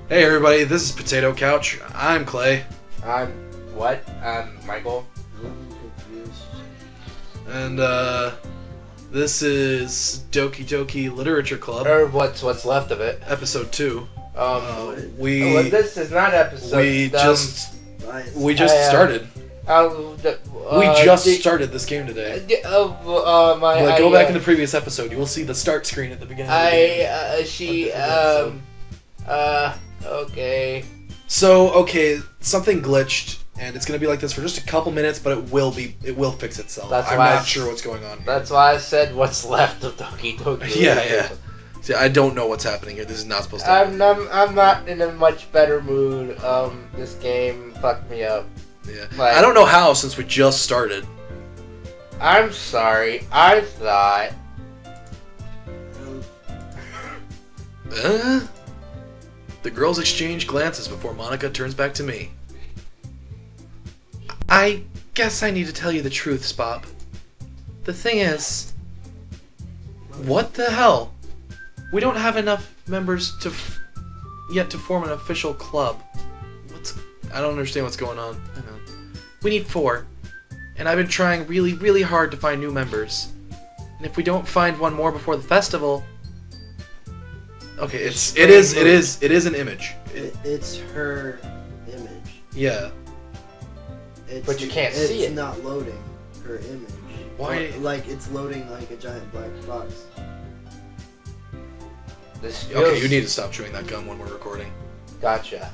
Hey everybody, this is Potato Couch. I'm Clay. I'm what? I'm Michael. I'm confused. And this is Doki Doki Literature Club. Or what's left of it. Episode 2. Well, We this is not episode. just Nice. started. We just started this game today. Go back in the previous episode. You will see the start screen at the beginning. Okay. So, okay, something glitched, and it's gonna be like this for just a couple minutes, but it will fix itself. I'm not sure what's going on here. That's why I said what's left of Doki Doki. Yeah. See, I don't know what's happening here. This is not supposed to happen. I'm not in a much better mood. This game fucked me up. Yeah. Like, I don't know how, since we just started. I'm sorry. I thought. The girls exchange glances before Monica turns back to me. I guess I need to tell you the truth, Spop. The thing is... What the hell? We don't have enough members yet to form an official club. I don't understand what's going on. I know. We need 4. And I've been trying really, really hard to find new members. And if we don't find one more before the festival... Okay, it is an image. It's her image. Yeah. But you can't see it. It's not loading her image. Why? Like it's loading like a giant black box. Okay, you need to stop chewing that gum when we're recording. Gotcha.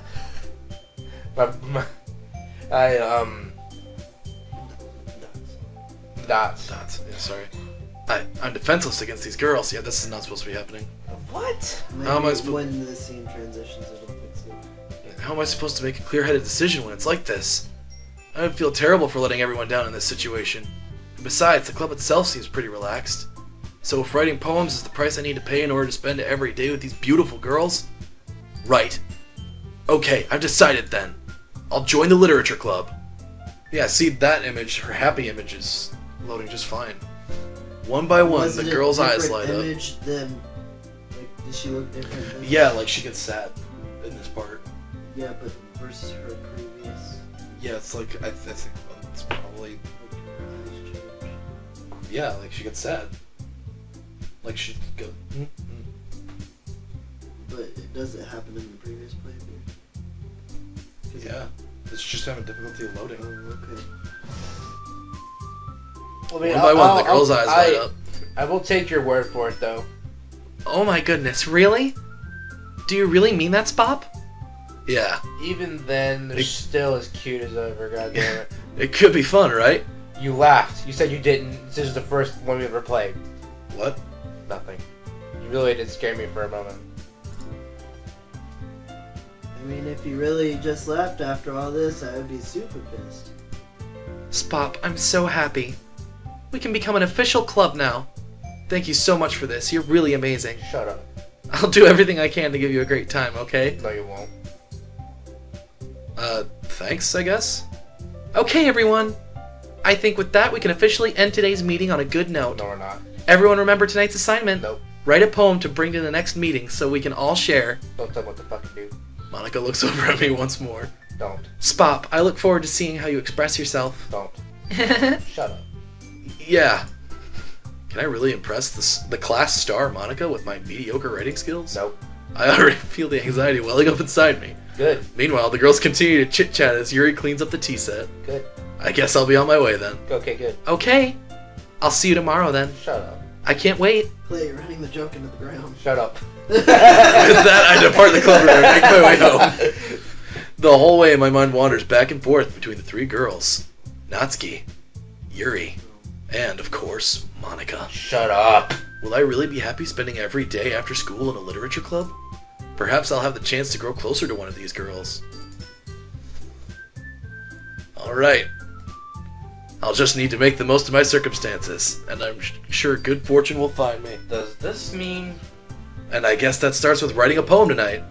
Dots. Yeah, sorry. I'm defenseless against these girls. Yeah, this is not supposed to be happening. What? Maybe How am I when the scene transitions, it'll fix it. How am I supposed to make a clear-headed decision when it's like this? I would feel terrible for letting everyone down in this situation. And besides, the club itself seems pretty relaxed. So if writing poems is the price I need to pay in order to spend every day with these beautiful girls? Right. Okay, I've decided then. I'll join the literature club. Yeah, see that image, her happy image is loading just fine. One by one, the girl's eyes light up. Image then, like, does she look different? Then? Yeah, like she gets sad in this part. Yeah, but versus her previous. Yeah, it's like I think it's probably like she gets sad. Like she go. But does it happen in the previous playthrough? Yeah, it's just having difficulty loading. Oh, okay. I mean, One by one, the girl's eyes light up. I will take your word for it, though. Oh my goodness, really? Do you really mean that, Spop? Yeah. Even then, they're still as cute as ever, goddammit. It could be fun, right? You laughed. You said you didn't. This is the first one we ever played. What? Nothing. You really did scare me for a moment. I mean, if you really just left after all this, I would be super pissed. Spop, I'm so happy. We can become an official club now. Thank you so much for this. You're really amazing. Shut up. I'll do everything I can to give you a great time, okay? No, you won't. Thanks, I guess? Okay, everyone. I think with that, we can officially end today's meeting on a good note. No, we're not. Everyone remember tonight's assignment? Nope. Write a poem to bring to the next meeting so we can all share. Don't tell me what to fucking do. Monica looks over at me once more. Don't. Spop, I look forward to seeing how you express yourself. Don't. Shut up. Yeah. Can I really impress the class star Monica with my mediocre writing skills? Nope. I already feel the anxiety welling up inside me. Good. Meanwhile, the girls continue to chit-chat as Yuri cleans up the tea set. Good. I guess I'll be on my way then. Okay, good. Okay. I'll see you tomorrow then. Shut up. I can't wait. Clay, you're running the joke into the ground. Shut up. With that, I depart the club room and make my way home. The whole way, my mind wanders back and forth between the 3 girls. Natsuki, Yuri, and, of course, Monica. Shut up. Will I really be happy spending every day after school in a literature club? Perhaps I'll have the chance to grow closer to one of these girls. Alright. I'll just need to make the most of my circumstances, and I'm sure good fortune will find me. Does this mean... And I guess that starts with writing a poem tonight.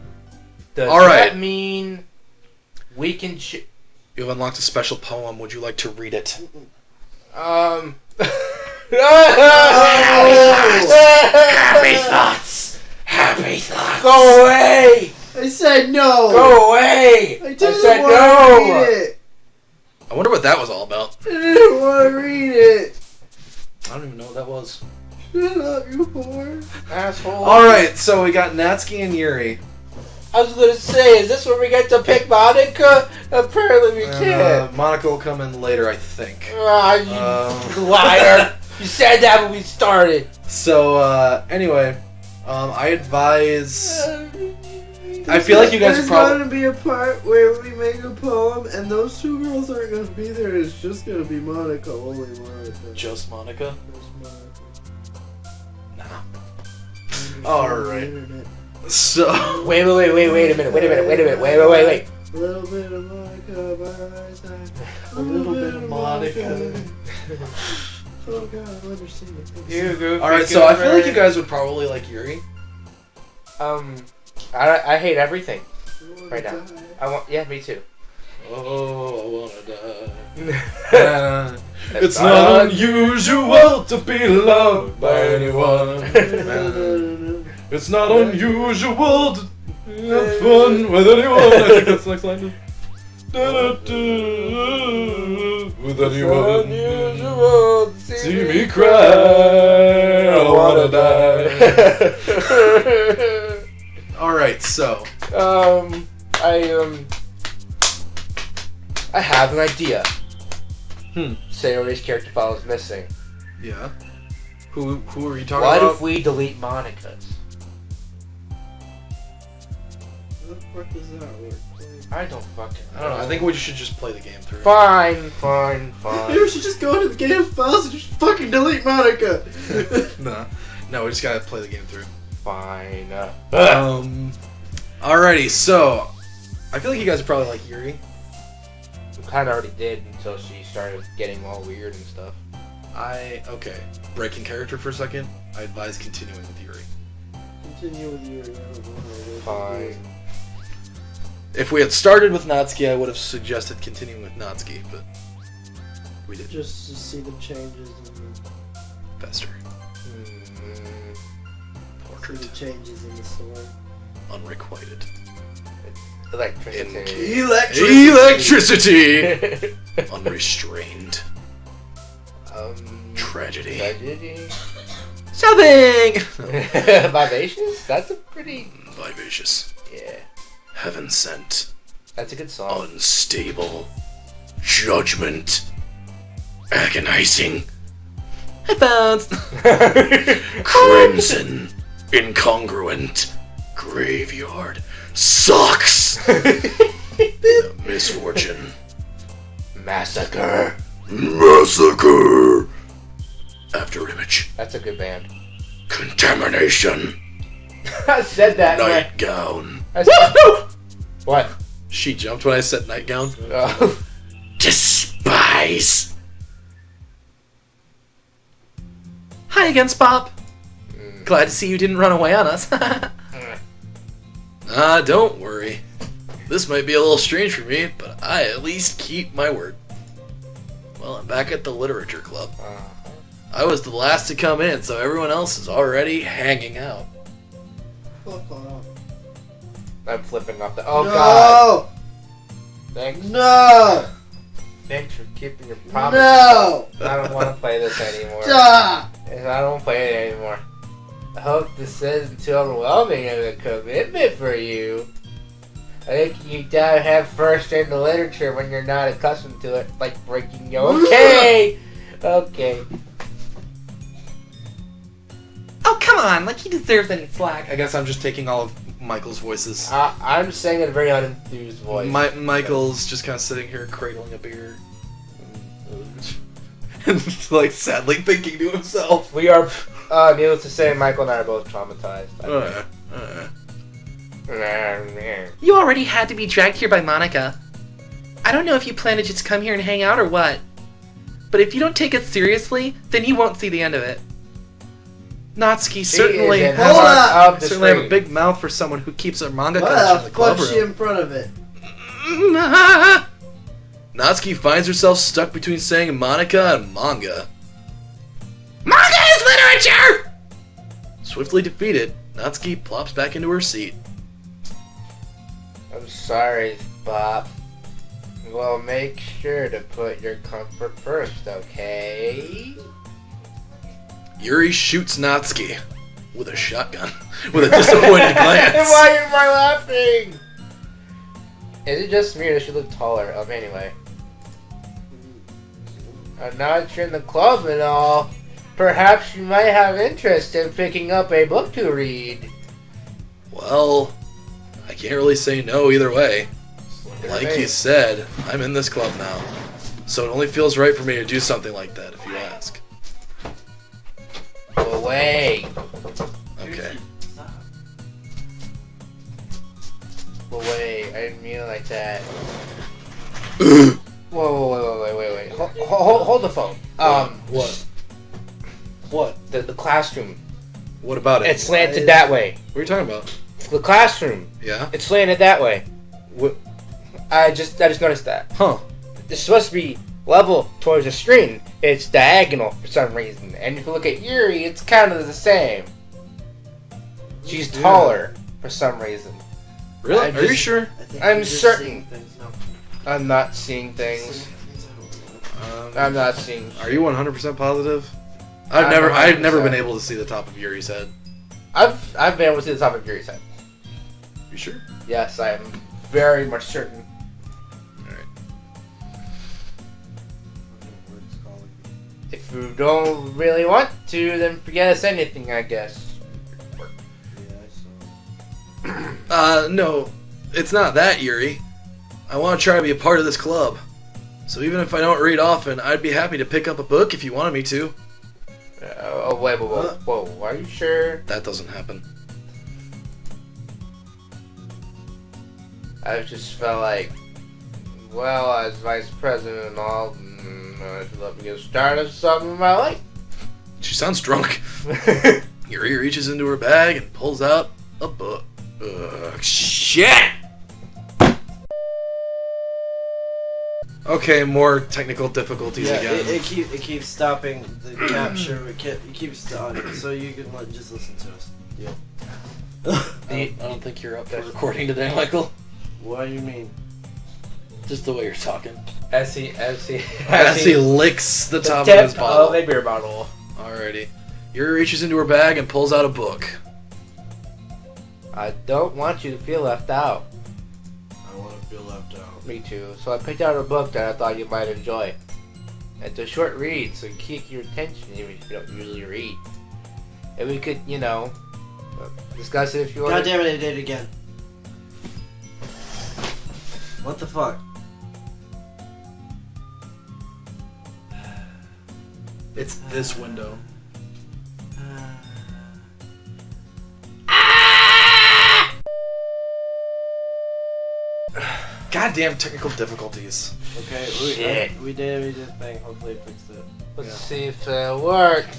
Does All right. that mean we can... You've unlocked a special poem. Would you like to read it? Happy thoughts! Happy thoughts! Go away! I said no! Go away! I didn't said want no! to read it! I wonder what that was all about. I didn't want to read it! I don't even know what that was. Shut up, you whore. Asshole. Alright, so we got Natsuki and Yuri. I was gonna say, is this where we get to pick Monica? Apparently we can't. Monica will come in later, I think. You liar! You said that when we started. So, anyway, I advise... I feel like you guys There's probably... going to be a part where we make a poem, and those two girls aren't going to be there. It's just going to be Monica, only Monica. Just Monica? Just Monica. Nah. Alright. So... Wait a minute. Wait. A little bit of Monica by my side. A little bit of Monica. Oh god, I've never seen it. You go. Alright, so I feel like you guys would probably like Yuri. I hate everything right now. I want, yeah, me too. Oh, I wanna die. It's not unusual to be loved by anyone. It's not unusual to have fun with anyone. I think that's the next line. With anyone. Unusual to See me cry. I wanna die. Alright, so. I have an idea. Hmm. Sayori's character file is missing. Yeah. Who are you talking What about? if we delete Monica's? How the fuck does that work? I don't fucking know. I don't know. I think we should just play the game through. Fine. Maybe we should just go into the game files and just fucking delete Monica! No, we just gotta play the game through. Fine. Alrighty, so I feel like you guys are probably like Yuri. We kind of already did until she started getting all weird and stuff. Okay. Breaking character for a second. I advise continuing with Yuri. Continue with Yuri, I don't know how to do Fine. If we had started with Natsuki, I would have suggested continuing with Natsuki, but we didn't. Just to see the changes and Faster. see Portrait. the changes in the story. Unrequited. Electricity. Electricity! Unrestrained. Tragedy. Tragedy. Shopping! Vivacious? That's a pretty... Vivacious. Yeah. Heaven sent. That's a good song. Unstable. Judgment. Agonizing. Headphones. Crimson. Incongruent. Graveyard. Sucks. The misfortune. Massacre. Massacre. After image. That's a good band. Contamination. I said that. Nightgown. What? She jumped when I said nightgown. Oh. Despise. Hi again, Spop. Glad to see you didn't run away on us. Don't worry. This might be a little strange for me, but I at least keep my word. Well, I'm back at the literature club. I was the last to come in, so everyone else is already hanging out. Fuck off. I'm flipping off the... Oh, no! God. Thanks. No! Thanks for keeping your promise. No! I don't want to play this anymore. Stop! I don't want to play it anymore. I hope this isn't too overwhelming of a commitment for you. I think you gotta have first in the literature when you're not accustomed to it, like breaking your... Okay! Okay. Oh, come on, like he deserves any slack. I guess I'm just taking all of Michael's voices. I'm saying in a very unenthused voice. Michael's just kind of sitting here cradling a beer. And like sadly thinking to himself. We are, needless to say, Michael and I are both traumatized. You already had to be dragged here by Monica. I don't know if you plan to just come here and hang out or what. But if you don't take it seriously, then you won't see the end of it. Natsuki certainly is in has heart of the certainly have a street. big mouth for someone who keeps her manga Why collection in the the club fuck's she room. in front of it? Natsuki finds herself stuck between saying Monica and manga. Manga is literature! Swiftly defeated, Natsuki plops back into her seat. I'm sorry, Bob. Well, make sure to put your comfort first, okay? Yuri shoots Natsuki with a shotgun, with a disappointed glance. Why am I laughing? Is it just me or does she look taller? Anyway. Now that you're in the club and all, perhaps you might have interest in picking up a book to read. Well, I can't really say no either way. Like you said, I'm in this club now, so it only feels right for me to do something like that, if you ask. Go away. Okay. Go away. I didn't mean it like that. Whoa, wait. Hold the phone. What? What? The classroom. What about it? It's slanted that way. What are you talking about? The classroom. Yeah? It's slanted that way. What? I just noticed that. Huh. It's supposed to be level towards the screen. It's diagonal for some reason. And if you look at Yuri, it's kind of the same. She's taller for some reason. Really? Are you sure? I'm certain. I'm not seeing things. I'm not seeing. Are you 100% positive? I'm I've never 100%. been able to see the top of Yuri's head. I've been able to see the top of Yuri's head. You sure? Yes, I am very much certain. If you don't really want to, then forget us anything, I guess. No, it's not that, Yuri. I want to try to be a part of this club. So even if I don't read often, I'd be happy to pick up a book if you wanted me to. Wait, whoa, are you sure? That doesn't happen. I just felt like, well, as vice president and all, I'd love to get started something in my life. She sounds drunk. Yuri reaches into her bag and pulls out a book. Shit! Okay, more technical difficulties again. It keeps stopping the capture. It keeps the audio, so you can just listen to us. I don't think you're up for recording today, Michael. What do you mean? Just the way you're talking. As he licks the top of tip his bottle. of a beer bottle. Alrighty. Yuri reaches into her bag and pulls out a book. I don't want you to feel left out. I want to feel left out. Me too. So I picked out a book that I thought you might enjoy. It's a short read, so keep your attention even if you don't usually read. And we could, discuss it if you want. God damn it! I did it again. What the fuck? It's this window. Goddamn technical difficulties. Okay, we did the thing. Hopefully it fixed it. Let's see if it worked.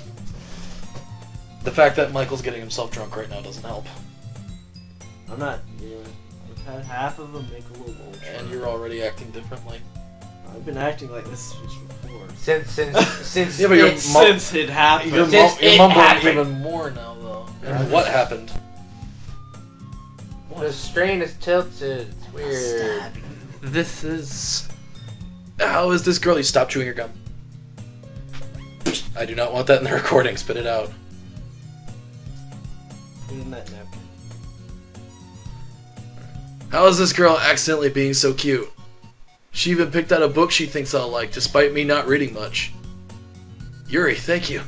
The fact that Michael's getting himself drunk right now doesn't help. I'm not. I've had half of them make a little old. And you're already acting differently. I've been acting like this before. Since Yeah, but Since it happened. You're Since it mumbling happened. even more now, though. And what happened? the screen is tilted. It's weird. This is... How is this girl? You stop chewing your gum. I do not want that in the recording. Spit it out. Put it in that napkin. How is this girl accidentally being so cute? She even picked out a book she thinks I'll like, despite me not reading much. Yuri, thank you.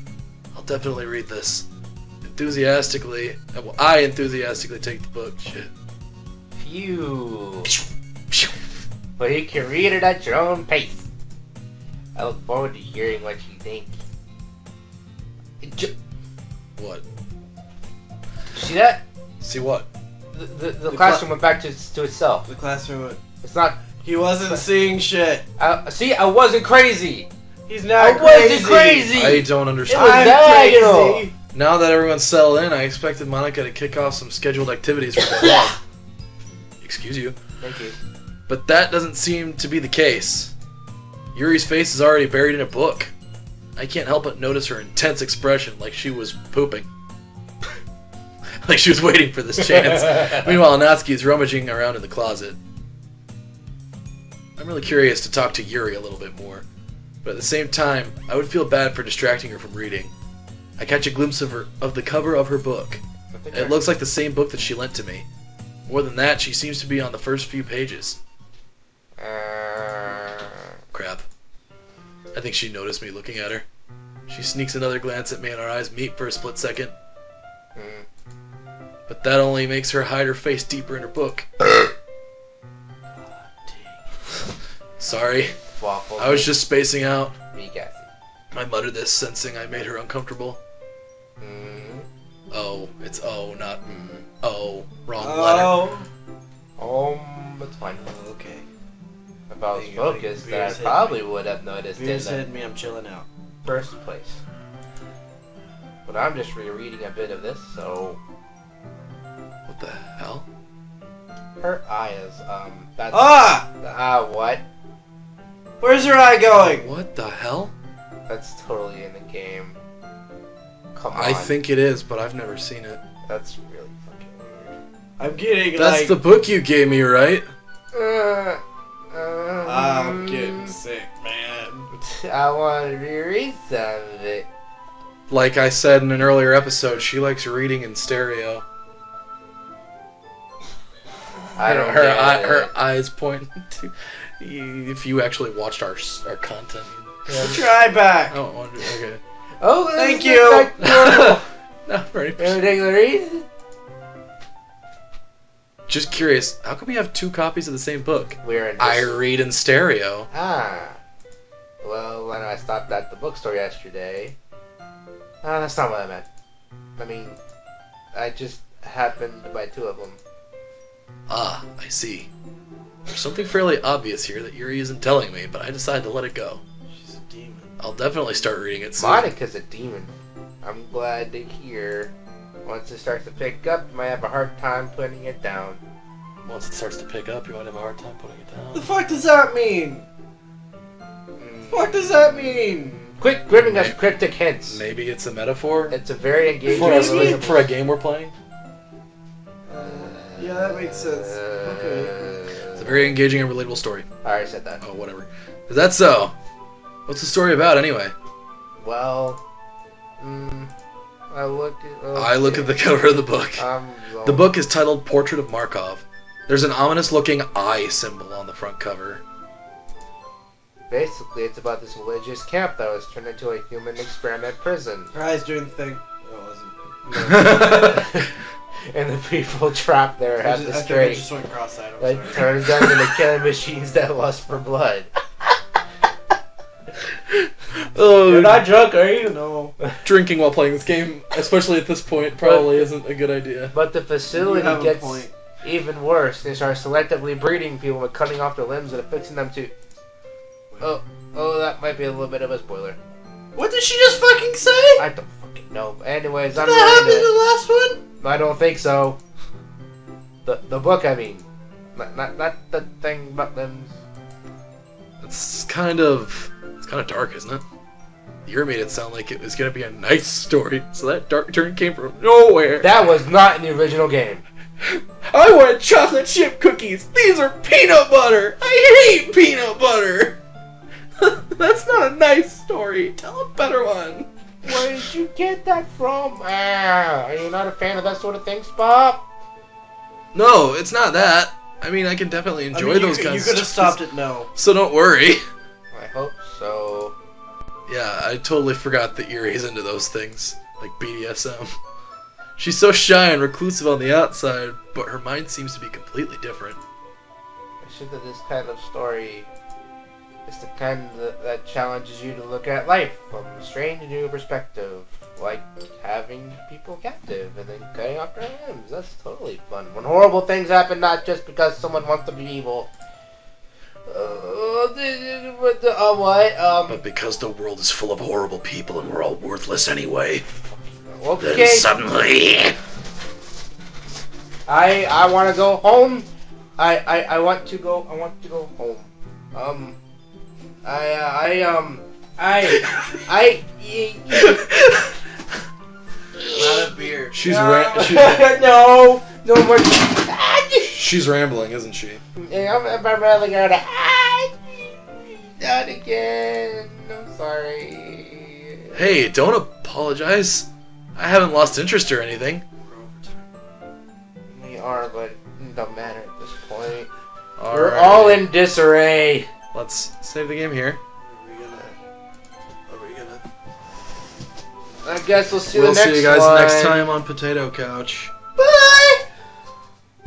I'll definitely read this. I enthusiastically take the book. Shit. Phew. But you can read it at your own pace. I look forward to hearing what you think. What? See that? See what? The classroom went back to itself. The classroom. It's not. He wasn't seeing shit. See, I wasn't crazy. He's not I wasn't crazy. I don't It understand. was I'm diagonal. crazy. Now that everyone's settled in, I expected Monica to kick off some scheduled activities for the club. Excuse you. Thank you. But that doesn't seem to be the case. Yuri's face is already buried in a book. I can't help but notice her intense expression like she was pooping. Like she was waiting for this chance. Meanwhile, Natsuki is rummaging around in the closet. I'm really curious to talk to Yuri a little bit more, but at the same time, I would feel bad for distracting her from reading. I catch a glimpse of the cover of her book. It looks like the same book that she lent to me. More than that, she seems to be on the first few pages. Crap. I think she noticed me looking at her. She sneaks another glance at me and our eyes meet for a split second. But that only makes her hide her face deeper in her book. Sorry. I was just spacing out. I muttered this, sensing I made her uncomfortable. Oh, it's O, not mm. Oh, wrong letter. It's fine. Okay. If I was focused, then I probably would have noticed it Beers in hit me, I'm chilling out. the first place. But I'm just rereading a bit of this, so... What the hell? Her eye is, that's... What? Where's her eye going? What the hell? That's totally in the game. Come on. I think it is, but I've never seen it. That's really fucking weird. I'm getting That's the book you gave me, right? I'm getting sick, man. I want to reread some of it. Like I said in an earlier episode, she likes reading in stereo. I don't her eyes point to... If you actually watched our content... Put your eye back. Oh, okay. Oh, thank you. Not for any particular reason. Just curious, how come we have two copies of the same book? We're in I read in stereo. Well, when I stopped at the bookstore yesterday... that's not what I meant. I mean, I just happened to buy two of them. Ah, I see. There's something fairly obvious here that Yuri isn't telling me, but I decided to let it go. She's a demon. I'll definitely start reading it soon. Monica's a demon. I'm glad to hear. Once it starts to pick up, you might have a hard time putting it down. Once it starts to pick up, you might have a hard time putting it down. The fuck does that mean? What does that mean? Quit giving us cryptic hints. Maybe it's a metaphor? It's a very engaging For a game we're playing? Yeah, that makes sense. Okay. It's a very engaging and relatable story. I already said that. Oh, whatever. Is that so? What's the story about, anyway? Well, I look at the cover of the book. The book is titled Portrait of Markov. There's an ominous-looking eye symbol on the front cover. Basically, it's about this religious camp that was turned into a human experiment prison. Her eye's doing the thing. It wasn't. And the people trapped there have the straight. I just went cross-eyed. That turns them into killing machines that lust for blood. Oh, you're not drunk, are you? No. Drinking while playing this game, especially at this point, probably isn't a good idea. But the facility gets even worse. They start selectively breeding people by cutting off their limbs and affixing them to... Oh, that might be a little bit of a spoiler. What did she just fucking say? I don't fucking know. Anyways, did that happen in the last one? I don't think so. The book, I mean. Not the thing about limbs. It's kind of dark, isn't it? You made it sound like it was gonna be a nice story, so that dark turn came from nowhere. That was not in the original game. I wanted chocolate chip cookies. These are peanut butter. I hate peanut butter. That's not a nice story. Tell a better one. Where did you get that from? Are you not a fan of that sort of thing, Bob? No, it's not that. I mean, I can definitely enjoy those kinds of You could have stopped it, no. So don't worry. I hope so. Yeah, I totally forgot that Yuri's into those things, like BDSM. She's so shy and reclusive on the outside, but her mind seems to be completely different. I should that this kind of story is the kind that challenges you to look at life from a strange new perspective, like having people captive and then cutting off their limbs. That's totally fun. When horrible things happen, not just because someone wants to be evil. But because the world is full of horrible people and we're all worthless anyway. Okay. Then suddenly... I want to go home. I want to go home. out of beer. She's No more. she's rambling, isn't she? I'm really gonna. Not again. I'm sorry. Hey, don't apologize. I haven't lost interest or anything. We are, but it don't matter at this point. All We're right. all in disarray. Let's save the game here. Are we gonna? I guess we'll see We'll you next see you guys one. next time on Potato Couch.